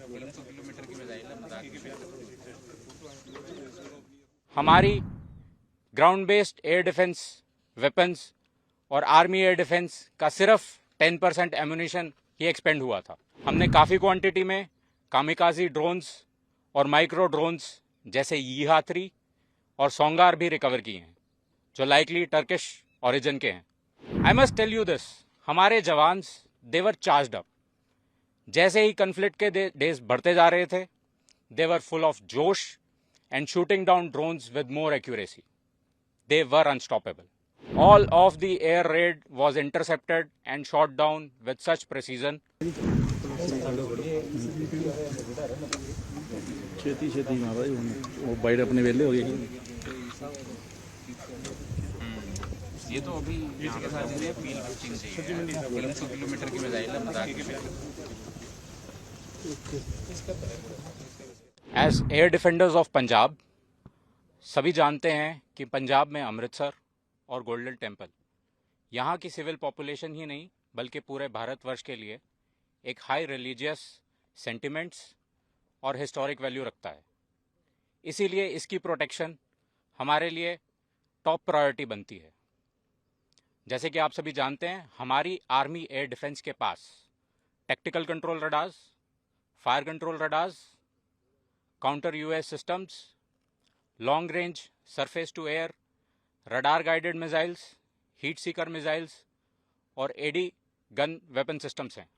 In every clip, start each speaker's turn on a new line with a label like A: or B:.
A: Kilometre की missile है। हमारी ground based air defence weapons और आर्मी एयर डिफेंस का सिर्फ 10% एम्यूनिशन ही एक्सपेंड हुआ था। हमने काफ़ी क्वांटिटी में कामिकाजी ड्रोन्स और माइक्रो ड्रोन्स जैसे यीहा 3 और सोंगार भी रिकवर किए हैं, जो लाइकली टर्किश ओरिजिन के हैं। I must tell you this, हमारे जवान्स देवर चार्ज्ड अप। जैसे ही कन्फ्लिक्ट के डेज बढ़ते जा रहे थे, देवर फुल ऑफ जोश and shooting down drones with more accuracy. They were unstoppable. All of the air raid was intercepted and shot down with such precision.
B: छेती मारा वो बाइट अपने वेले हो गई।
A: ये तो अभी इसके साथ ही पील बुकिंग चाहिए। 300 किलोमीटर की मिसाइल है, मजाक की बात। As air defenders of Punjab, सभी जानते हैं कि पंजाब में अमृतसर और गोल्डन टेम्पल यहाँ की सिविल पॉपुलेशन ही नहीं बल्कि पूरे भारतवर्ष के लिए एक हाई रिलीजियस सेंटिमेंट्स और हिस्टोरिक वैल्यू रखता है। इसीलिए इसकी प्रोटेक्शन हमारे लिए टॉप प्रायोरिटी बनती है। जैसे कि आप सभी जानते हैं, हमारी आर्मी एयर डिफेंस के पास tactical control radars, fire control radars, counter US systems, long range surface to air, radar guided missiles, heat seeker missiles और एडी गन वेपन सिस्टम्स हैं।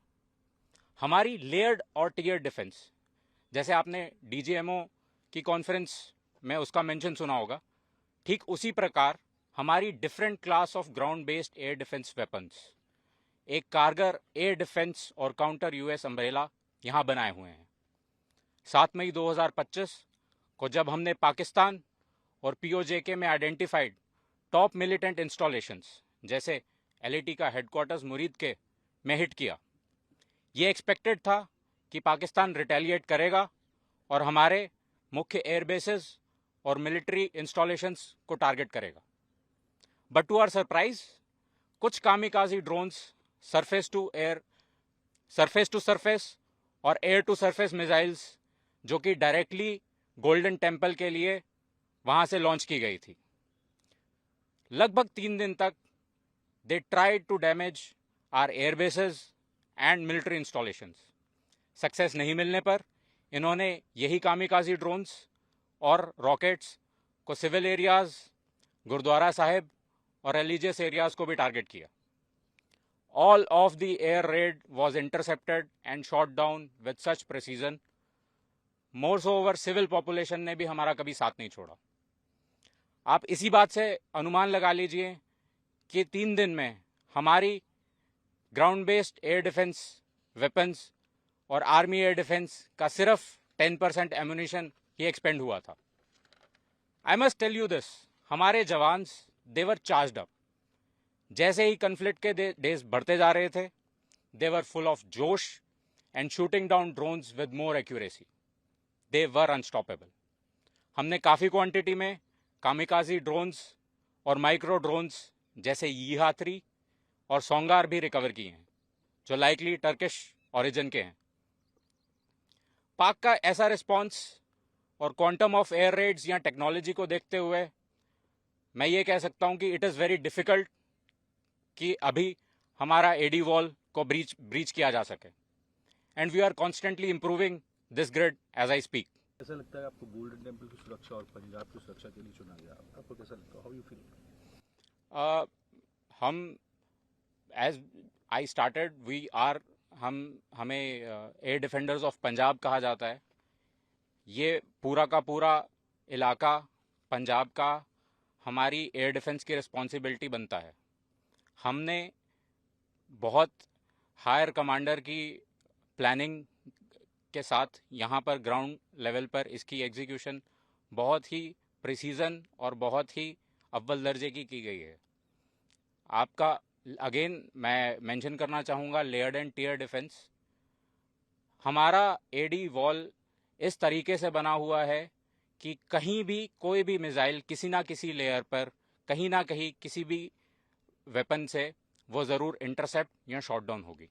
A: हमारी लेयर्ड और टियर डिफेंस, जैसे आपने डीजीएमओ की conference में उसका मेंशन सुना होगा, ठीक उसी प्रकार हमारी different class of ground based air defence weapons, एक कारगर एयर डिफेंस और काउंटर यूएस अम्ब्रेला यहाँ बनाए हुए हैं। 7 मई 2025 को जब हमने पाकिस्तान और पीओजेके में आइडेंटिफाइड टॉप मिलिटेंट इंस्टॉलेशंस जैसे एलएटी का हेडक्वार्टर्स मुरीद के में हिट किया, ये एक्सपेक्टेड था कि पाकिस्तान रिटेलिएट करेगा और हमारे मुख्य एयरबेसेस और मिलिट्री इंस्टॉलेशंस को टारगेट करेगा। बट टू आवर सरप्राइज, कुछ kamikaze drones surface to surface और एयर टू सरफेस मिसाइल्स जो कि डायरेक्टली गोल्डन टेम्पल के लिए वहां से लॉन्च की गई थी, लगभग 3 दिन तक they tried to damage our airbases and military installations. Success नहीं मिलने पर इन्होंने यही कामिकाजी ड्रोन्स और रॉकेट्स को सिविल एरियाज, गुरुद्वारा साहिब और रिलीजियस एरियाज को भी टारगेट किया। All of the air raid was intercepted and shot down with such precision. More so over civil population ने भी हमारा कभी साथ नहीं छोड़ा। आप इसी बात से अनुमान लगा लीजिए कि 3 दिन में हमारी ground based air defence weapons और आर्मी एयर डिफेंस का सिर्फ 10% एम्यूनिशन ही एक्सपेंड हुआ था। I must tell you this, हमारे जवान्स देवर चार्ज्ड अप। जैसे ही कन्फ्लिक्ट के डेज बढ़ते जा रहे थे, देवर फुल ऑफ जोश and shooting down drones with more accuracy. They were unstoppable. हमने काफ़ी क्वांटिटी में कामिकाजी ड्रोन्स और माइक्रो ड्रोन्स जैसे यीहा 3 और सोंगार भी रिकवर किए हैं, जो लाइकली टर्किश ओरिजिन के हैं। पाक का ऐसा रिस्पॉन्स और क्वांटम ऑफ एयर रेड्स या टेक्नोलॉजी को देखते हुए मैं ये कह सकता हूं कि इट इज़ वेरी डिफिकल्ट कि अभी हमारा एडी वॉल को ब्रीच किया जा सके, and we are constantly improving this grid as I speak.
B: ऐसा लगता है आपको गोल्डन टेम्पल की सुरक्षा और पंजाब की सुरक्षा के लिए चुना गया, आपको कैसा लगता है? How you feel?
A: हम as I started we are हमें एयर डिफेंडर्स ऑफ पंजाब कहा जाता है। ये पूरा का पूरा इलाका पंजाब का हमारी एयर डिफेंस की रिस्पॉन्सिबिलिटी बनता है। हमने बहुत हायर कमांडर की प्लानिंग के साथ यहाँ पर ग्राउंड लेवल पर इसकी एग्जीक्यूशन बहुत ही प्रिसीजन और बहुत ही अव्वल दर्जे की गई है। आपका अगेन मैं मेंशन करना चाहूँगा लेयर्ड एंड टियर डिफेंस। हमारा एडी वॉल इस तरीके से बना हुआ है कि कहीं भी कोई भी मिसाइल किसी ना किसी लेयर पर कहीं ना कहीं किसी भी वेपन से वो ज़रूर इंटरसेप्ट या शॉट डाउन होगी।